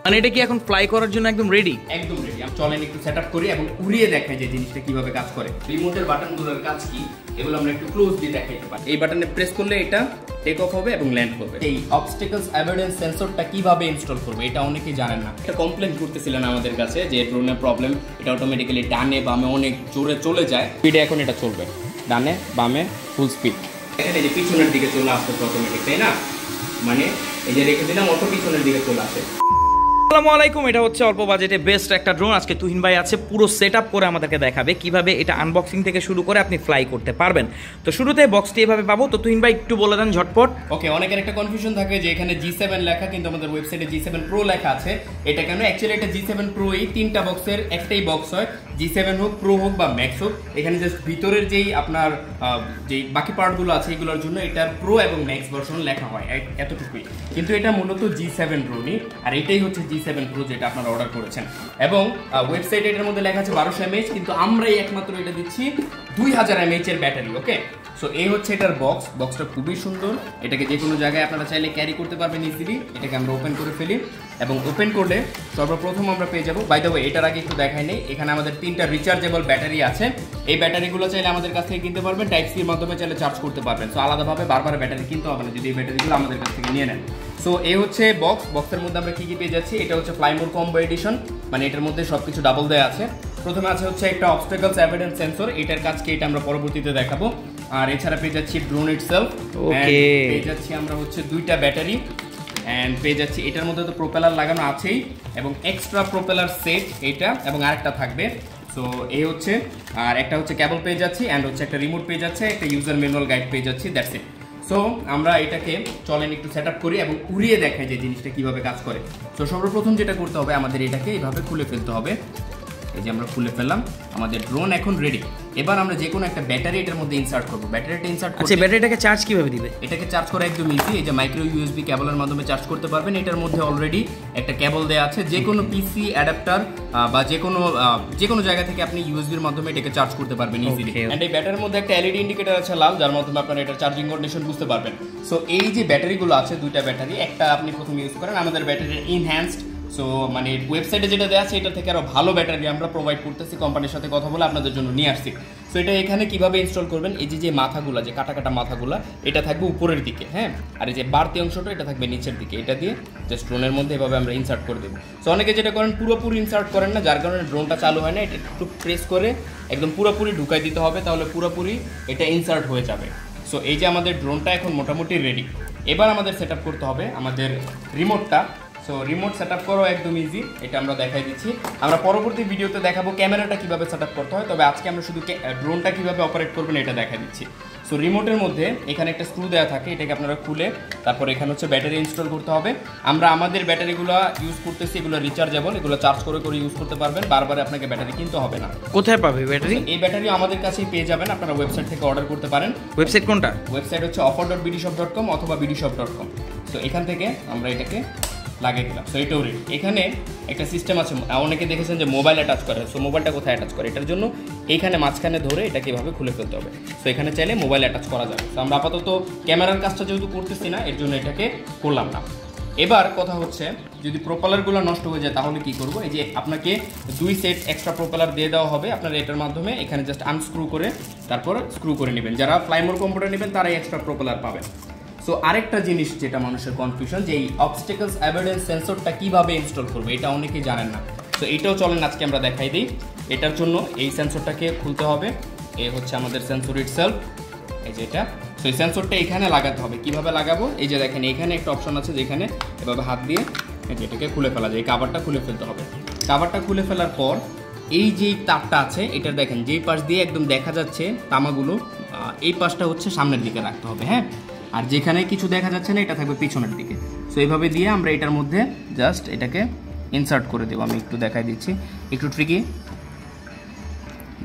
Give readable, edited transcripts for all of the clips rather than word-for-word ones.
মানে এটা কি এখন ফ্লাই করার জন্য একদম রেডি? একদম রেডি। আমি চলেন একটু সেটআপ করি এবং উড়িয়ে দেখাই যে জিনিসটা কিভাবে কাজ করে। রিমোটের বাটনগুলোর কাজ কি এগুলো আমরা একটু ক্লোজলি দেখাইতে পারি। এই বাটনে প্রেস করলে এটা টেক অফ হবে এবং ল্যান্ড করবে। এই অবস্টাকলস অ্যাভয়েডেন্স সেন্সরটা কিভাবে ইনস্টল করবে এটা অনেকেই জানেন না। এটা কমপ্লেইন করতেছিলেন আমাদের কাছে যে ড্রোনের প্রবলেম, এটা অটোমেটিক্যালি ডানে বামে অনেক জোরে চলে যায়। স্পিডে এখন এটা চলবে ডানে বামে ফুল স্পিড। এখানে যে পিছনের দিকে চলে আসতে অটোমেটিক, তাই না? মানে এই যে রেখে দিলাম অটো পিছনের দিকে চলে আসে। আসসালামু আলাইকুম, এটা হচ্ছে অল্প বাজেটে বেস্ট একটা ড্রোন। আজকে তুহিন ভাই আছে, পুরো সেট আপ করে আমাদেরকে দেখাবে কিভাবে এটা আনবক্সিং থেকে শুরু করে আপনি ফ্লাই করতে পারবেন। তো শুরুতে বক্সটি এভাবে পাবো, তো তুহিন ভাই একটু বলে দেন ঝটপট। ওকে, অনেকের একটা কনফিউশন থাকে যে এখানে G7 লেখা কিন্তু আমাদের ওয়েবসাইটে G7 Pro লেখা আছে। এটা কেন? অ্যাকচুয়ালি এটা G7 Pro এই তিনটা বক্সের একটাই বক্স হয়, G7 হোক, Pro হোক বা Max হোক। এখানে জাস্ট ভিতরের যেই আপনার যেই বাকি পার্টগুলো আছে এগুলোর জন্য এটার Pro এবং Max ভার্সন লেখা হয়, এতটুকুই। কিন্তু এটা মূলত G7 Pro নি, আর এটাই হচ্ছে G7 Pro যেটা আপনারা অর্ডার করেছেন। এবং ওয়েবসাইটে এটার মধ্যে লেখা আছে 1200 mAh, কিন্তু আমরাই একমাত্র এটা দিচ্ছি 2000 mAh এর ব্যাটারি। ওকে, সো এই হচ্ছে এটার বক্স। বক্সটা খুবই সুন্দর, এটাকে যে কোনো জায়গায় আপনারা চাইলে ক্যারি করতে পারবেন ইজিলি। এটাকে আমরা ওপেন করে ফেলি এবং ওপেন করলে সর্বপ্রথম আমরা পেয়ে যাবো, বাই দ্য ওয়ে এটার আগে একটু দেখাই নেই, এখানে আমাদের 3টা রিচার্জেবল ব্যাটারি আছে। এই ব্যাটারিগুলো চাইলে আমাদের কাছ থেকে কিনতে পারবেন, টাইপ সি এর মাধ্যমে চাইলে চার্জ করতে পারবেন। সো আলাদাভাবে বারবার ব্যাটারি কিনতে হবে না যদি এই ব্যাটারিগুলো আমাদের কাছ থেকে নিয়ে নেন। সো এই হচ্ছে বক্স। বক্সের মধ্যে আমরা কি কি পেয়ে যাচ্ছি, এটা হচ্ছে ফ্লাই মোড কম্বো এডিশন, মানে এটার মধ্যে সবকিছু ডাবল দেয়া আছে। প্রথমে আছে হচ্ছে একটা অবস্টাকলস অ্যাভয়েডেন্স সেন্সর, এটার কাজকে এটা আমরা পরবর্তীতে দেখাবো। আর এছাড়া পেয়ে যাচ্ছি ড্রোন ইটসেলফ, ওকে, পেয়ে যাচ্ছি আমরা হচ্ছে 2টা ব্যাটারি, এন্ড পেয়ে যাচ্ছি এটার মধ্যে তো প্রোপেলার লাগানো আছেই এবং এক্সট্রা প্রোপেলার সেট এটা, এবং আরেকটা থাকবে। সো এই হচ্ছে, আর একটা হচ্ছে কেবল পেয়ে যাচ্ছি, এন্ড হচ্ছে একটা রিমোট পেয়ে যাচ্ছে, একটা ইউজার ম্যানুয়াল গাইড পেয়ে যাচ্ছি, দ্যাটস ইট। সো আমরা এটাকে চলেন একটু সেট আপ করি এবং উড়িয়ে দেখাই যে জিনিসটা কিভাবে কাজ করে। সো সর্বপ্রথম যেটা করতে হবে, আমাদের এটাকে এইভাবে খুলে ফেলতে হবে। এই যে আমরা খুলে ফেললাম, আমাদের ড্রোন এখন রেডি। এবার আমরা যে কোনো একটা ব্যাটারি এটার মধ্যে ইনসার্ট করব। ব্যাটারিটা ইনসার্ট করতে, আচ্ছা, ব্যাটারিটাকে চার্জ কিভাবে দিবে? এটাকে চার্জ করা একদম ইজি। এই যে মাইক্রো ইউএসবি কেবলের মাধ্যমে চার্জ করতে পারবেন। এটার মধ্যে অলরেডি একটা কেবল দেওয়া আছে, যে কোনো পিসি অ্যাডাপ্টার বা যে কোনো জায়গা থেকে আপনি ইউএসবির মাধ্যমে এটাকে চার্জ করতে পারবেন ইজিলি। এন্ড এই ব্যাটারির মধ্যে একটা এলইডি ইন্ডিকেটর আছে লাল, যার মাধ্যমে আপনারা এটার চার্জিং কন্ডিশন বুঝতে পারবেন। সো এই যে ব্যাটারিগুলো আছে, 2টা ব্যাটারি, একটা আপনি প্রথমে ইউজ করেন, আমাদের ব্যাটারি ইনহ্যান্সড। সো মানে ওয়েবসাইটে যেটা দেওয়া আছে এটা থেকে আরো ভালো ব্যাটারি আমরা প্রোভাইড করতেছি, কোম্পানির সাথে কথা বলে আপনাদের জন্য নিয়ে আসছি। সো এটা এখানে কিভাবে ইনস্টল করবেন, এই যে মাথাগুলো, যে কাটা কাটা মাথাগুলো, এটা থাকবে উপরের দিকে, হ্যাঁ, আর এই যে বাড়তি অংশটা এটা থাকবে নিচের দিকে। এটা দিয়ে জাস্ট ড্রোনের মধ্যে এভাবে আমরা ইনসার্ট করে দেবো। সো অনেকে যেটা করেন পুরোপুরি ইনসার্ট করেন না, যার কারণে ড্রোনটা চালু হয় না। এটা একটু প্রেস করে একদম পুরোপুরি ঢুকাই দিতে হবে, তাহলে পুরোপুরি এটা ইনসার্ট হয়ে যাবে। সো এই যে আমাদের ড্রোনটা এখন মোটামুটি রেডি। এবার আমাদের সেট আপ করতে হবে আমাদের রিমোটটা। সো রিমোট সেট আপ করো একদম ইজি, এটা আমরা দেখাই দিচ্ছি। আমরা পরবর্তী ভিডিওতে দেখাবো ক্যামেরাটা কিভাবে সেট আপ করতে হয়, তবে আজকে আমরা শুধু ড্রোনটা কিভাবে অপারেট করবেন এটা দেখা দিচ্ছি। সো রিমোটের মধ্যে এখানে একটা স্ক্রু দেওয়া থাকে, এটাকে আপনারা খুলে তারপর এখানে হচ্ছে ব্যাটারি ইনস্টল করতে হবে। আমরা আমাদের ব্যাটারিগুলো ইউজ করতেছি, এগুলো রিচার্জেবল, এগুলো চার্জ করে করে ইউজ করতে পারবেন, বারবার আপনাকে ব্যাটারি কিনতে হবে না। কোথায় পাবে ব্যাটারি? এই ব্যাটারি আমাদের কাছেই পেয়ে যাবেন, আপনারা ওয়েবসাইট থেকে অর্ডার করতে পারেন। ওয়েবসাইট কোনটা? ওয়েবসাইট হচ্ছে offer.bdshop.com অথবা bdshop.com। সো এখান থেকে আমরা এটাকে লাগিয়ে দিলাম। সো এটাও রেডি। এখানে একটা সিস্টেম আছে, অনেকে দেখেছেন যে মোবাইল অ্যাটাচ করে। সো মোবাইলটা কোথায় অ্যাটাচ করে, এটার জন্য এইখানে মাঝখানে ধরে এটাকে এভাবে খুলে ফেলতে হবে। সো এখানে চাইলে মোবাইল অ্যাটাচ করা যাবে। তো আমরা আপাতত ক্যামেরার কাজটা যেহেতু করতেছি না, এর জন্য এটাকে করলাম না। এবার কথা হচ্ছে, যদি প্রোপেলারগুলো নষ্ট হয়ে যায় তাহলে কি করব? এই যে আপনাকে 2 সেট এক্সট্রা প্রোপেলার দিয়ে দেওয়া হবে, আপনারা এটার মাধ্যমে এখানে জাস্ট আনস্ক্রু করে তারপর স্ক্রু করে নেবেন। যারা ফ্লাই মোড কম্পিউটার নেবেন তারাই এক্সট্রা প্রোপেলার পাবেন। সো আরেকটা জিনিস যেটা মানুষের কনফিউশন, যে এই অবস্টাকলস অ্যাভয়েডেন্স সেন্সরটা কিভাবে ইনস্টল করবে এটা অনেকেই জানেন না। সো এটাও চলেন আজকে আমরা দেখাই দিই। এটার জন্য এই সেন্সরটাকে খুলতে হবে। এই হচ্ছে আমাদের সেন্সর ইটসেলফ, এই যে এটা। সো এই সেন্সরটা এখানে লাগাতে হবে। কিভাবে লাগাবো, এই যে দেখেন এখানে একটা অপশন আছে, যেখানে এভাবে হাত দিয়ে এটাকে খুলে ফেলা যায়। এই কাভারটা খুলে ফেলতে হবে। কাভারটা খুলে ফেলার পর এই যে তারটা আছে, এটা দেখেন যেই পাশ দিয়ে একদম দেখা যাচ্ছে তামাগুলো, এই পাশটা হচ্ছে সামনের দিকে রাখতে হবে, হ্যাঁ, আর যেখানে কিছু দেখা যাচ্ছে না এটা থাকবে পিছনের দিকে। সো এইভাবে দিয়ে আমরা এটার মধ্যে জাস্ট এটাকে ইনসার্ট করে দেবো। আমি একটু দেখাই দিচ্ছি, একটু ট্রিকি,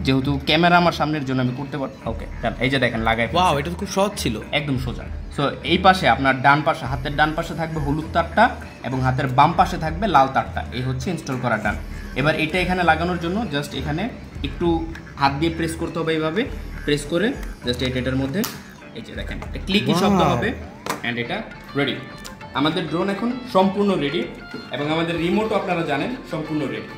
যেহেতু ক্যামেরা আমার সামনের জন্য আমি করতে পারি। ওকে, এই যে দেখেন লাগাই। ওয়াও, এটা তো খুব সহজ ছিল, একদম সোজা। সো এই পাশে আপনার ডান পাশে, হাতের ডান পাশে থাকবে হলুদ তারটা এবং হাতের বাম পাশে থাকবে লাল তারটা। এই হচ্ছে ইনস্টল করা ডান। এবার এটা এখানে লাগানোর জন্য জাস্ট এখানে একটু হাত দিয়ে প্রেস করতে হবে, এইভাবে প্রেস করে জাস্ট এটার মধ্যে এই যে দেখেন একটা ক্লিকি শব্দ হবে, অ্যান্ড এটা রেডি। আমাদের ড্রোন এখন সম্পূর্ণ রেডি এবং আমাদের রিমোটও আপনারা জানেন সম্পূর্ণ ready.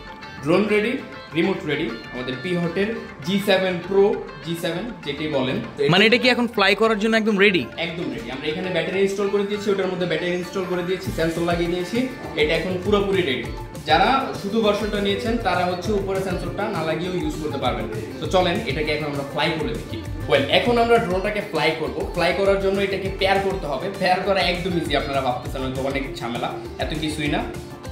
Drone ready, remote ready, আমাদের পিহটের G7 Pro G7 যেটাই বলেন। মানে এটা কি এখন ফ্লাই করার জন্য একদম রেডি? একদম রেডি। আমরা এখানে ব্যাটারি ইনস্টল করে দিয়েছি, ওটার মধ্যে ব্যাটারি ইনস্টল করে দিয়েছি, সেন্সর লাগিয়ে দিয়েছি, এটা এখন পুরোপুরি রেডি। যারা শুধু ভার্সনটা নিয়েছেন তারা হচ্ছে উপরে সেন্সরটা না লাগিয়েও ইউজ করতে পারবেন। তো চলেন এটাকে এখন আমরা ফ্লাই করে দেখি। ওয়েল, এখন আমরা ড্রোনটাকে ফ্লাই করব। ফ্লাই করার জন্য এটাকে পেয়ার করতে হবে। পেয়ার করা একদম ইজি, আপনারা ভাবতেছেন হয়তো অনেক ঝামেলা, এত কিছুই না।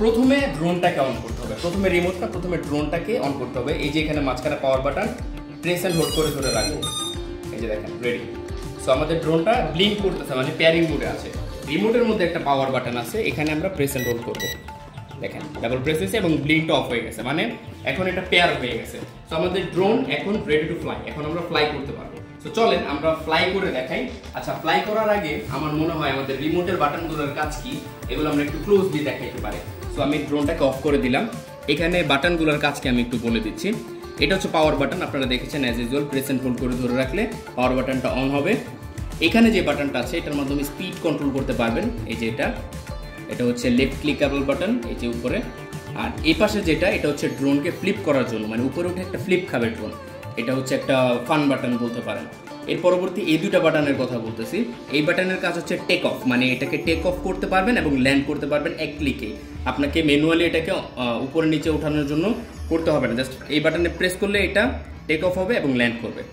প্রথমে ড্রোনটাকে অন করতে হবে, প্রথমে রিমোটটা, প্রথমে ড্রোনটাকে অন করতে হবে। এই যে এখানে মাঝখানে power button, press and hold করে ধরে রাখবো। এই যে দেখেন রেডি। সো আমাদের ড্রোনটা ব্লিঙ্ক করতেছে, মানে পেয়ারিং মোডে আছে। রিমোটের মধ্যে একটা পাওয়ার বাটন আছে, এখানে আমরা প্রেস এন্ড হোল্ড করবো। দেখেন ডাবল প্রেস হয়েছে এবং ব্লিঙ্কটা অফ হয়ে গেছে, মানে এখন এটা পেয়ার হয়ে গেছে। সো আমাদের ড্রোন এখন রেডি টু ফ্লাই, এখন আমরা ফ্লাই করতে পারবো। সো চলেন আমরা ফ্লাই করে দেখাই। আচ্ছা, ফ্লাই করার আগে আমার মনে হয় আমাদের রিমোটের বাটনগুলোর কাজ কি এগুলো আমরা একটু ক্লোজলি দেখাইতে পারি। সো আমি ড্রোনটাকে অফ করে দিলাম। এখানে বাটনগুলোর কাজকে আমি একটু বলে দিচ্ছি। এটা হচ্ছে পাওয়ার বাটন, আপনারা দেখেছেন as usual press and hold করে ধরে রাখলে পাওয়ার বাটনটা অন হবে। এখানে যে বাটনটা আছে এটার মাধ্যমে স্পিড কন্ট্রোল করতে পারবেন। এই যে এটা হচ্ছে লেফট ক্লিকেবল বাটন, এই যে উপরে। আর এই পাশে যেটা, এটা হচ্ছে ড্রোনকে ফ্লিপ করার জন্য, মানে উপরে উঠে একটা ফ্লিপ খাবে ড্রোন, এটা হচ্ছে একটা ফান বাটন বলতে পারেন। এর পরবর্তী এই দুটা বাটনের কথা বলতেছি। এই বাটনের কাজ হচ্ছে টেক অফ, মানে এটাকে টেক অফ করতে পারবেন এবং ল্যান্ড করতে পারবেন এক ক্লিকে। আপনাকে ম্যানুয়ালি এটাকে উপরে নিচে ওঠানোর জন্য করতে হবে না, জাস্ট এই বাটনে প্রেস করলে এটা টেক অফ হবে এবং ল্যান্ড করবে।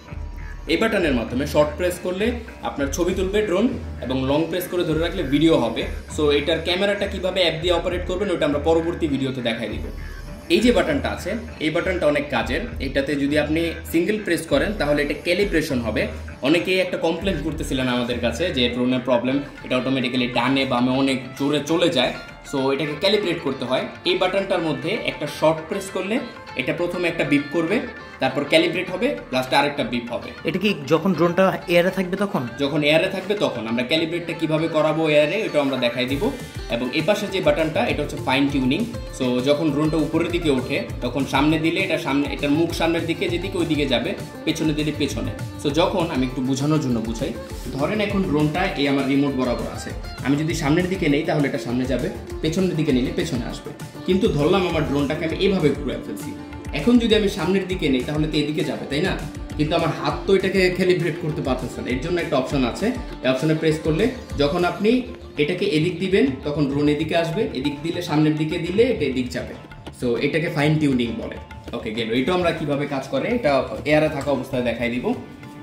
এই বাটনের মাধ্যমে শর্ট প্রেস করলে আপনার ছবি তুলবে ড্রোন এবং লং প্রেস করে ধরে রাখলে ভিডিও হবে। সো এটার ক্যামেরাটা কিভাবে অ্যাপ দিয়ে অপারেট করবেন ওটা আমরা পরবর্তী ভিডিওতে দেখাই দিব। এই যে বাটনটা আছে, এই বাটনটা অনেক কাজের। এটাতে যদি আপনি সিঙ্গেল প্রেস করেন তাহলে এটা ক্যালিব্রেশন হবে। অনেকেই একটা কমপ্লেন করতেছিলেন আমাদের কাছে যে ড্রোনের প্রবলেম, এটা অটোমেটিক্যালি ডানে বামে অনেক জোরে চলে যায়। সো এটাকে ক্যালিব্রেট করতে হয়। এই বাটনটার মধ্যে একটা শর্ট প্রেস করলে এটা প্রথমে একটা বিপ করবে, তারপর ক্যালিব্রেট হবে, লাস্টে আরেকটা বিপ হবে। এটা কি যখন ড্রোনটা এয়ারে থাকবে তখন? যখন এয়ারে থাকবে তখন আমরা ক্যালিব্রেটটা কিভাবে করাবো এয়ারে, এটা আমরা দেখাই দিব। এবং এই পাশে যে বাটনটা, এটা হচ্ছে ফাইন টিউনিং। সো যখন ড্রোনটা উপরের দিকে ওঠে তখন সামনে দিলে এটা সামনে, এটার মুখ সামনের দিকে, যেদিকে ওই দিকে যাবে, পেছনে দিলে পেছনে। সো যখন আমি একটু বোঝানোর জন্য বুঝাই, ধরেন এখন ড্রোনটা এই আমার রিমোট বরাবর আছে, আমি যদি সামনের দিকে নেই তাহলে এটা সামনে যাবে, পেছনের দিকে নিলে পেছনে আসবে। কিন্তু ধরলাম আমার ড্রোনটাকে আমি এইভাবে ঘুরে ফেলছি, এখন যদি আমি সামনের দিকে নেই তাহলে তো এদিকে যাবে, তাই না? কিন্তু আমার হাত তো এটাকে ক্যালিব্রেট করতে পারতেছে না। এর জন্য একটা অপশন আছে, এই অপশনে প্রেস করলে যখন আপনি এটাকে এদিক দিবেন তখন ড্রোন এদিকে আসবে, এদিক দিলে সামনের দিকে দিলে এটা এদিক যাবে। সো এটাকে ফাইন টিউনিং বলে। ওকে, গেল। এটা আমরা কিভাবে কাজ করে এটা এয়ারে থাকা অবস্থায় দেখাই দিব।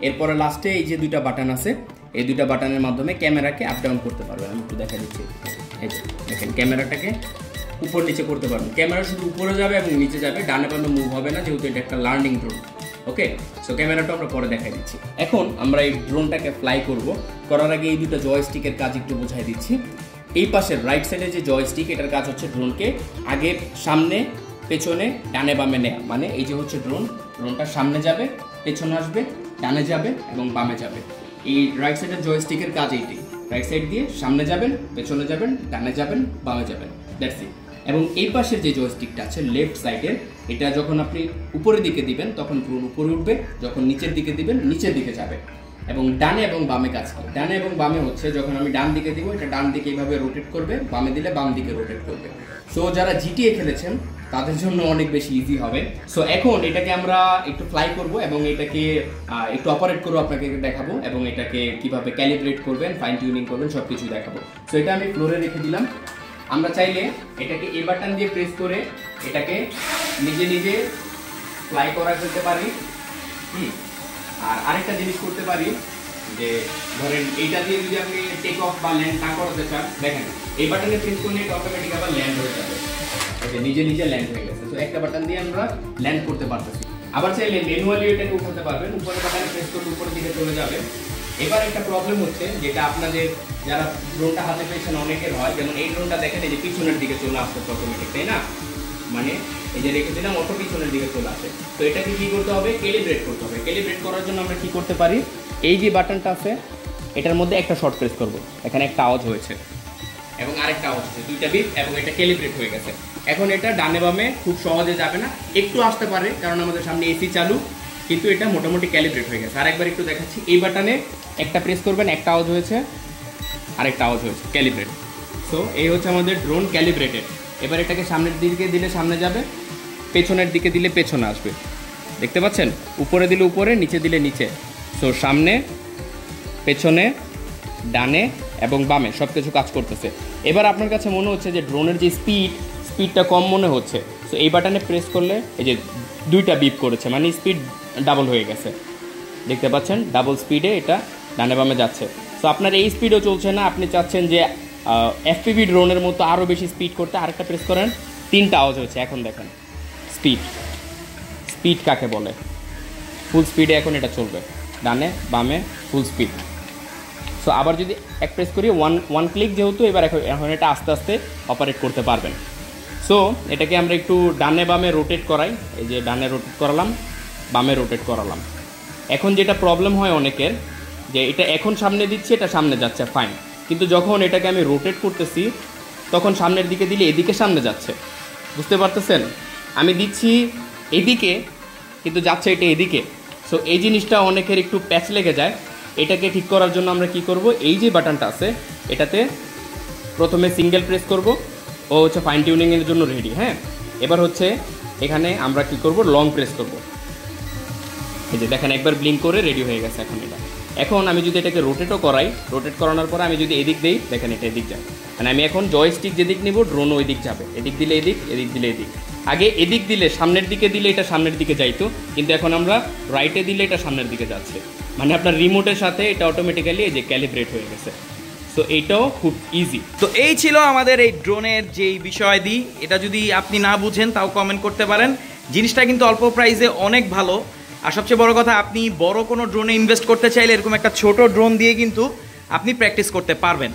এরপরে লাস্টে এই যে দুইটা বাটন আছে, এই দুইটা বাটনের মাধ্যমে ক্যামেরাকে আপ ডাউন করতে পারবেন। আমি একটু দেখা দিচ্ছি। এই যে দেখেন ক্যামেরাটাকে উপর নিচে করতে পারবেন। ক্যামেরা শুধু উপরে যাবে এবং নিচে যাবে, ডানে বামে মুভ হবে না, যেহেতু এটা একটা লার্নিং ড্রোন। ওকে, সো ক্যামেরাটা আমরা পরে দেখাই দিচ্ছি। এখন আমরা এই ড্রোনটাকে ফ্লাই করব। করার আগে এই দুটো জয়স্টিকের কাজ একটু বোঝাই দিচ্ছি। এই পাশের রাইট সাইডে যে জয়স্টিক, এটার কাজ হচ্ছে ড্রোনকে আগে সামনে পেছনে ডানে বামে নেয়া। মানে এই যে হচ্ছে ড্রোনটা সামনে যাবে, পেছনে আসবে, ডানে যাবে এবং বামে যাবে। এই রাইট সাইডের জয়স্টিকের কাজ এইটি। রাইট সাইড দিয়ে সামনে যাবেন, পেছনে যাবেন, ডানে যাবেন, বামে যাবেন, দ্যাটস ইট। এবং এই পাশের যে জয়স্টিকটা আছে লেফট সাইডের, এটা যখন আপনি উপরের দিকে দিবেন তখন ড্রোন উপরে উঠবে, যখন নিচের দিকে দিবেন নিচের দিকে যাবে। এবং ডানে এবং বামে কাজ করে। ডানে এবং বামে হচ্ছে যখন আমি ডান দিকে দিব এটা ডান দিকে এইভাবে রোটেট করবে, বামে দিলে বাম দিকে রোটেট করবে। সো যারা জিটিএ খেলেছেন তাদের জন্য অনেক বেশি ইজি হবে। সো এখন এটাকে আমরা একটু ফ্লাই করব এবং এটাকে একটু অপারেট করবো, আপনাকে দেখাবো এবং এটাকে কিভাবে ক্যালিব্রেট করবেন, ফাইন টিউনিং করবেন, সব কিছু দেখাবো। সো এটা আমি ফ্লোরে রেখে দিলাম। আমরা চাইলে এটাকে এই বাটন দিয়ে প্রেস করে এটাকে নিজে নিজে ফ্লাই করা করতে পারি। আর আরেকটা জিনিস করতে পারি যে ধরেন এইটা দিয়ে যদি আপনি টেক অফ বা ল্যান্ড না করতে চান, দেখেন এই বাটনে প্রেস করলে এটা অটোমেটিক আবার ল্যান্ড হয়ে যাবে। ওকে, নিজে নিজে ল্যান্ড হয়ে গেছে। তো একটা বাটন দিয়ে আমরা ল্যান্ড করতে পারতেছি। আবার চাইলে ম্যানুয়ালি এটাকে উঠাতে পারবেন, উপরে বাটনে প্রেস করলে উপরের দিকে চলে যাবে। এবার একটা প্রবলেম হচ্ছে যেটা আপনাদের যারা ড্রোনটা হাতে পেয়েছেন অনেকের হয়, যেমন এই ড্রোনটা দেখেন এই যে পিছনের দিকে চলে আসছে অটোমেটিক, তাই না? মানে এই যে রেখে দিলাম অটো পিছনের দিকে চলে আসে। তো এটাকে কি করতে হবে? ক্যালিব্রেট করতে হবে। ক্যালিব্রেট করার জন্য আমরা কি করতে পারি, এই যে বাটনটা আছে এটার মধ্যে একটা শর্ট প্রেস করব, এখানে একটা আওয়াজ হয়েছে এবং আরেকটা আওয়াজ হচ্ছে, দুইটা বিপ এবং এটা ক্যালিব্রেট হয়ে গেছে। এখন এটা ডানে বামে খুব সহজে যাবে না, একটু আসতে পারে কারণ আমাদের সামনে এসি চালু, কিন্তু এটা মোটামুটি ক্যালিব্রেট হয়ে গেছে। আরেকবার একটু দেখাচ্ছি, এই বাটনে একটা প্রেস করবেন, একটা আওয়াজ হয়েছে, আরেকটা আওয়াজ হয়েছে, ক্যালিব্রেট। সো সো এই হচ্ছে আমাদের ড্রোন ক্যালিব্রেটেড। এবার এটাকে সামনের দিকে দিলে সামনে যাবে, পেছনের দিকে দিলে পেছনে আসবে। দেখতে পাচ্ছেন, উপরে দিলে উপরে, নিচে দিলে নিচে। সো সামনে, পেছনে, ডানে এবং বামে সব কিছু কাজ করতেছে। এবার আপনার কাছে মনে হচ্ছে যে ড্রোনের যে স্পিডটা কম মনে হচ্ছে, সো এই বাটনে প্রেস করলে এই যে 2টা বিপ করেছে, মানে স্পিড ডাবল হয়ে গেছে। দেখতে পাচ্ছেন, ডাবল স্পিডে এটা ডানে বামে যাচ্ছে। সো আপনার এই স্পিডও চলছে না, আপনি চাচ্ছেন যে এফপিভি ড্রোনের মতো আরও বেশি স্পিড করতে, আরেকটা প্রেস করেন, 3টা আওয়াজ হচ্ছে। এখন দেখেন স্পিড কাকে বলে, ফুল স্পিডে এখন এটা চলবে, ডানে বামে ফুল স্পিড। সো আবার যদি এক প্রেস করি, ওয়ান ক্লিক যেহেতু, এবার এখন এটা আস্তে আস্তে অপারেট করতে পারবেন। সো এটাকে আমরা একটু ডানে বামে রোটেট করাই। এই যে ডানে রোটেট করালাম, বামে রোটেট করালাম। এখন যেটা প্রবলেম হয় অনেকের, যে এটা এখন সামনে দিচ্ছে, এটা সামনে যাচ্ছে ফাইন, কিন্তু যখন এটাকে আমি রোটেট করতেছি তখন সামনের দিকে দিলে এদিকে সামনে যাচ্ছে। বুঝতে পারতেছেন, আমি দিচ্ছি এদিকে কিন্তু যাচ্ছে এটা এদিকে। সো এই জিনিসটা অনেকের একটু প্যাচ লেগে যায়। এটাকে ঠিক করার জন্য আমরা কি করব, এই যে বাটনটা আছে এটাতে প্রথমে সিঙ্গেল প্রেস করব, ও হচ্ছে ফাইন টিউনিংয়ের জন্য রেডি। হ্যাঁ, এবার হচ্ছে এখানে আমরা কি করব, লং প্রেস করব। এই যে দেখেন একবার ব্লিঙ্ক করে রেডি হয়ে গেছে এখন এটা। এখন আমি যদি এটাকে রোটেটও করাই, রোটেট করানোর পরে আমি যদি এদিক দিই, দেখেন এটা এদিক যায়। মানে আমি এখন জয়স্টিক যেদিক নিব, ড্রোনও ওই দিক যাবে। এদিক দিলে এদিক, এদিক দিলে এদিক। আগে এদিক দিলে, সামনের দিকে দিলে এটা সামনের দিকে যাইতো, কিন্তু এখন আমরা রাইটে দিলে এটা সামনের দিকে যাচ্ছে। মানে আপনার রিমোটের সাথে এটা অটোমেটিক্যালি এই যে ক্যালিব্রেট হয়ে গেছে। সো এইটাও খুব ইজি। তো এই ছিল আমাদের এই ড্রোনের যেই বিষয়াদি। এটা যদি আপনি না বুঝেন তাও কমেন্ট করতে পারেন। জিনিসটা কিন্তু অল্প প্রাইসে অনেক ভালো। আর সবচেয়ে বড় কথা, আপনি বড় কোনো ড্রোনে ইনভেস্ট করতে চাইলে এরকম একটা ছোট ড্রোন দিয়ে কিন্তু আপনি প্র্যাকটিস করতে পারবেন।